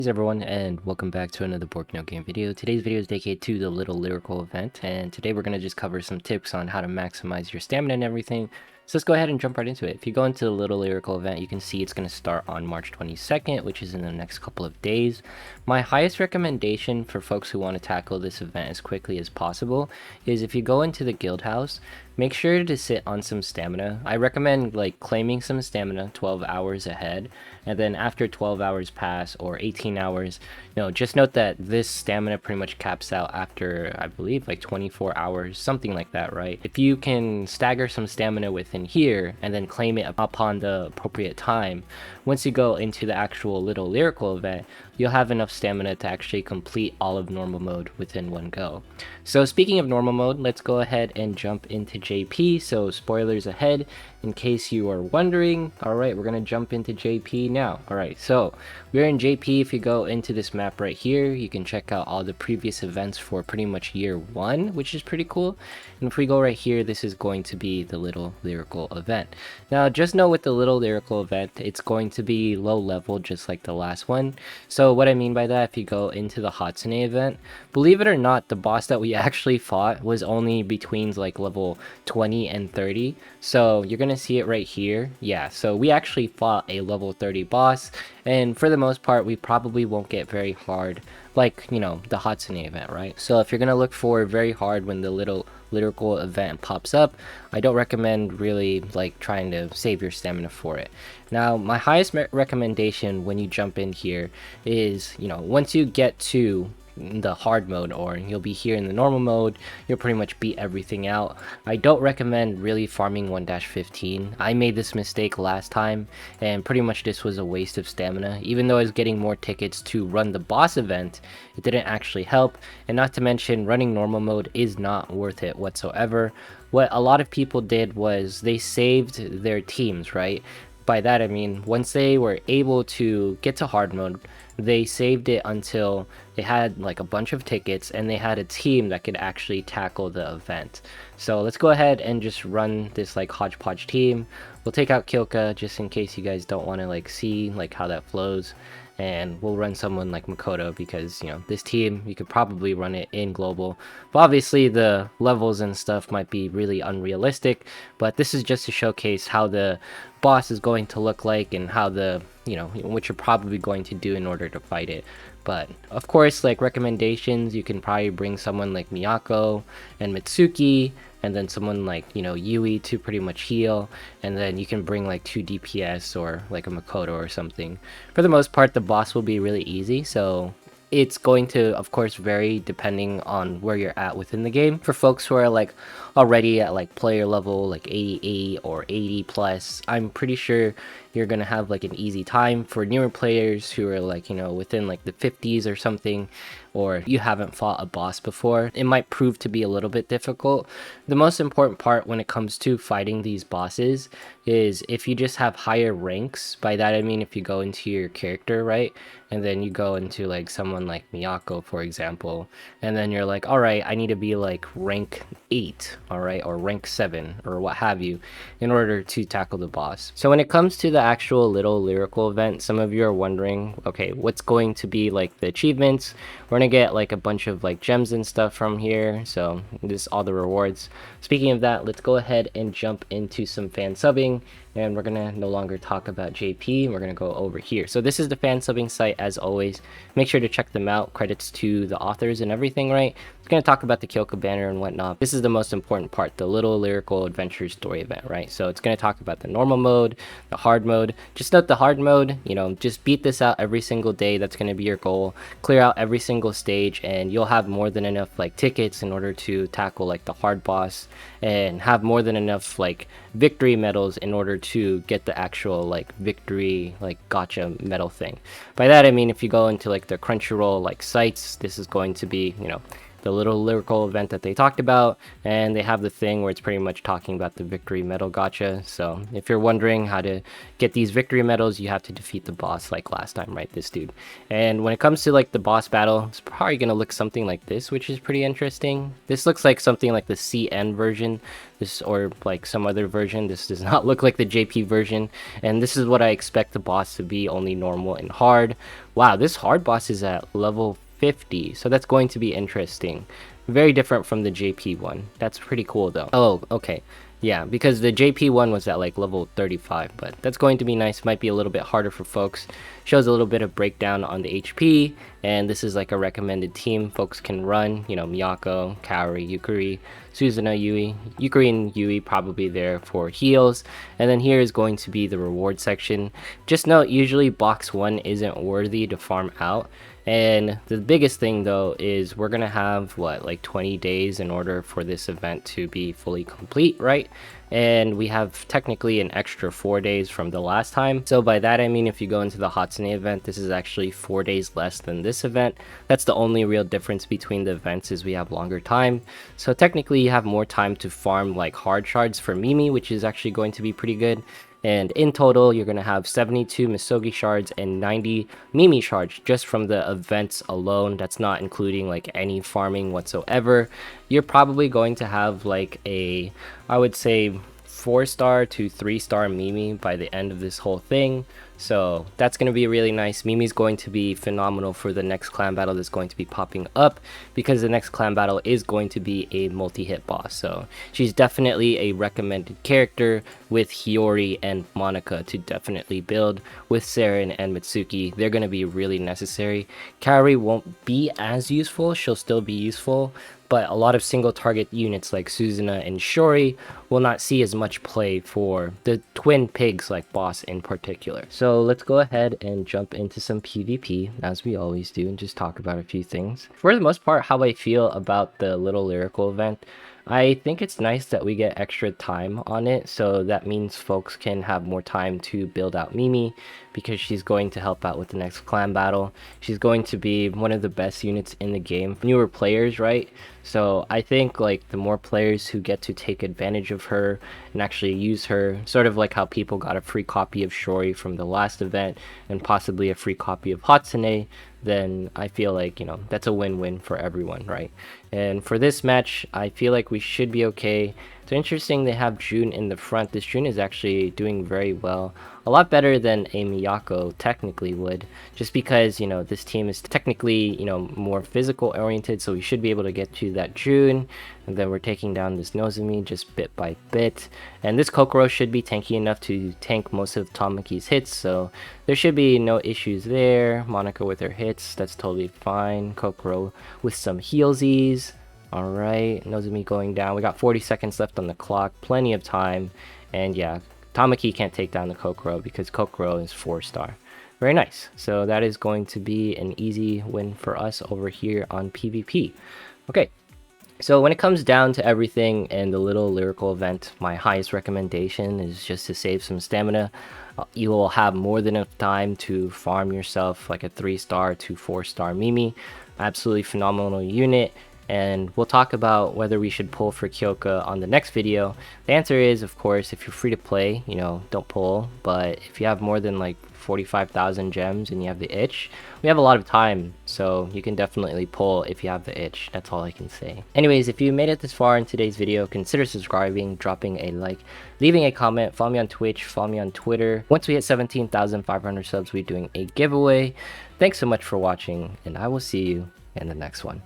Hey everyone, and welcome back to another No Game video. Today's video is dedicated to the Little Lyrical event, and today we're going to just cover some tips on how to maximize your stamina and everything. So let's go ahead and jump right into it. If you go into the Little Lyrical event, you can see it's going to start on March 22nd, which is in the next couple of days. My highest recommendation for folks who want to tackle this event as quickly as possible is if you go into the guild house, make sure to sit on some stamina. I recommend claiming some stamina 12 hours ahead, and then after 12 hours pass or 18 hours, just note that this stamina pretty much caps out after, I believe, like 24 hours, something like that, right? If you can stagger some stamina within here and then claim it upon the appropriate time, once you go into the actual Little Lyrical event, you'll have enough stamina to actually complete all of normal mode within one go. So speaking of normal mode, let's go ahead and jump into JP. So spoilers ahead in case you are wondering. All right, we're going to jump into JP now. All right, so we're in JP. If you go into this map right here, you can check out all the previous events for pretty much year 1, which is pretty cool. And if we go right here, this is going to be the Little Lyrical event. Now, just know with the Little Lyrical event, it's going to be low level just like the last one. So what I mean by that, if you go into the Hatsune event, believe it or not, the boss that we actually fought was only between like level 20 and 30. So you're gonna see it right here. Yeah, so we actually fought a level 30 boss, and for the most part we probably won't get very hard like the Hatsune event, right? So if you're gonna look for very hard when the Little Lyrical event pops up, I don't recommend really trying to save your stamina for it. Now, my highest recommendation when you jump in here is, once you get to the hard mode, or you'll be here in the normal mode, you'll pretty much beat everything out. I don't recommend really farming 1-15. I made this mistake last time, and pretty much this was a waste of stamina. Even though I was getting more tickets to run the boss event, it didn't actually help, and not to mention running normal mode is not worth it whatsoever. What a lot of people did was they saved their teams, right? By that I mean, once they were able to get to hard mode, they saved it until they had a bunch of tickets and they had a team that could actually tackle the event. So let's go ahead and just run this hodgepodge team. We'll take out Kyoka just in case you guys don't want to see how that flows, and we'll run someone like Makoto because this team, you could probably run it in global, but obviously the levels and stuff might be really unrealistic, but this is just to showcase how the boss is going to look like and how the what you're probably going to do in order to fight it. But of course, recommendations, you can probably bring someone like Miyako and Mitsuki, and then someone like Yui to pretty much heal, and then you can bring 2 DPS or a Makoto or something. For the most part, the boss will be really easy, so it's going to of course vary depending on where you're at within the game. For folks who are already at player level 88 or 80 plus, I'm pretty sure you're gonna have an easy time. For newer players who are within the 50s or something, or you haven't fought a boss before, it might prove to be a little bit difficult. The most important part when it comes to fighting these bosses is if you just have higher ranks. By that I mean if you go into your character, right, and then you go into someone like Miyako, for example, and then you're all right, I need to be rank 8, all right, or rank 7 or what have you, in order to tackle the boss. So when it comes to the actual Little Lyrical event, some of you are wondering, okay, what's going to be the achievements? We're gonna get a bunch of gems and stuff from here, so this is all the rewards. Speaking of that, let's go ahead and jump into some fan subbing, and we're gonna no longer talk about JP. We're gonna go over here. So this is the fan subbing site, as always. Make sure to check them out. Credits to the authors and everything, right? It's gonna talk about the Kyoka banner and whatnot. This is the most important part, the Little Lyrical Adventure story event, right? So it's gonna talk about the normal mode, the hard mode. Just note the hard mode, just beat this out every single day. That's gonna be your goal. Clear out every single stage, and you'll have more than enough tickets in order to tackle the hard boss, and have more than enough victory medals in order to get the actual victory gotcha medal thing. By that I mean if you go into the Crunchyroll sites, this is going to be the little lyrical event that they talked about, and they have the thing where it's pretty much talking about the victory medal gacha. So if you're wondering how to get these victory medals, you have to defeat the boss like last time, right? This dude. And when it comes to like the boss battle, it's probably gonna look something like this, which is pretty interesting. This looks like something like the CN version, this, or like some other version. This does not look like the JP version, and this is what I expect the boss to be, only normal and hard. Wow, this hard boss is at level 50, so that's going to be interesting. Very different from the JP one. That's pretty cool though. Oh, okay. Yeah, because the JP one was at like level 35, but that's going to be nice. Might be a little bit harder for folks. Shows a little bit of breakdown on the HP, and this is like a recommended team folks can run. You know, Miyako, Kaori, Yukari, Suzuna, Yui. Yukari and Yui probably there for heals. And then here is going to be the reward section. Just note, usually box 1 isn't worthy to farm out. And the biggest thing though is we're gonna have what, like 20 days in order for this event to be fully complete, right? And we have technically an extra 4 days from the last time. So by that I mean, if you go into the Hatsune event, this is actually 4 days less than this event. That's the only real difference between the events, is we have longer time. So technically you have more time to farm like hard shards for Mimi, which is actually going to be pretty good. And in total, you're going to have 72 Misogi shards and 90 Mimi shards just from the events alone. That's not including like any farming whatsoever. You're probably going to have like a, I would say, 4-star to 3-star Mimi by the end of this whole thing. So that's going to be really nice. Mimi's going to be phenomenal for the next clan battle that's going to be popping up, because the next clan battle is going to be a multi-hit boss. So she's definitely a recommended character with Hiyori and Monica to definitely build. With Saren and Mitsuki, they're going to be really necessary. Kaori won't be as useful. She'll still be useful, but a lot of single target units like Suzuna and Shori will not see as much play for the twin pigs like boss in particular. So let's go ahead and jump into some PvP as we always do and just talk about a few things. For the most part, how I feel about the little lyrical event, I think it's nice that we get extra time on it, so that means folks can have more time to build out Mimi, because she's going to help out with the next clan battle. She's going to be one of the best units in the game. Newer players, right? So I think like the more players who get to take advantage of her and actually use her, sort of like how people got a free copy of Shori from the last event and possibly a free copy of Hatsune, then I feel like, you know, that's a win-win for everyone, right? And for this match, I feel like we should be okay. So interesting, they have June in the front. This June is actually doing very well. A lot better than a Miyako technically would, just because, you know, this team is technically, you know, more physical oriented, so we should be able to get to that June. And then we're taking down this Nozomi just bit by bit. And this Kokoro should be tanky enough to tank most of Tamaki's hits, so there should be no issues there. Monica with her hits, that's totally fine. Kokoro with some healsies. Alright, Nozomi going down. We got 40 seconds left on the clock, plenty of time. And yeah, Tamaki can't take down the Kokoro because Kokoro is 4-star. Very nice. So that is going to be an easy win for us over here on PvP. Okay, so when it comes down to everything in the little lyrical event, my highest recommendation is just to save some stamina. You will have more than enough time to farm yourself like a 3-star to 4-star Mimi. Absolutely phenomenal unit. And we'll talk about whether we should pull for Kyoka on the next video. The answer is, of course, if you're free to play, you know, don't pull. But if you have more than like 45,000 gems and you have the itch, we have a lot of time, so you can definitely pull if you have the itch. That's all I can say. Anyways, if you made it this far in today's video, consider subscribing, dropping a like, leaving a comment, follow me on Twitch, follow me on Twitter. Once we hit 17,500 subs, we're doing a giveaway. Thanks so much for watching, and I will see you in the next one.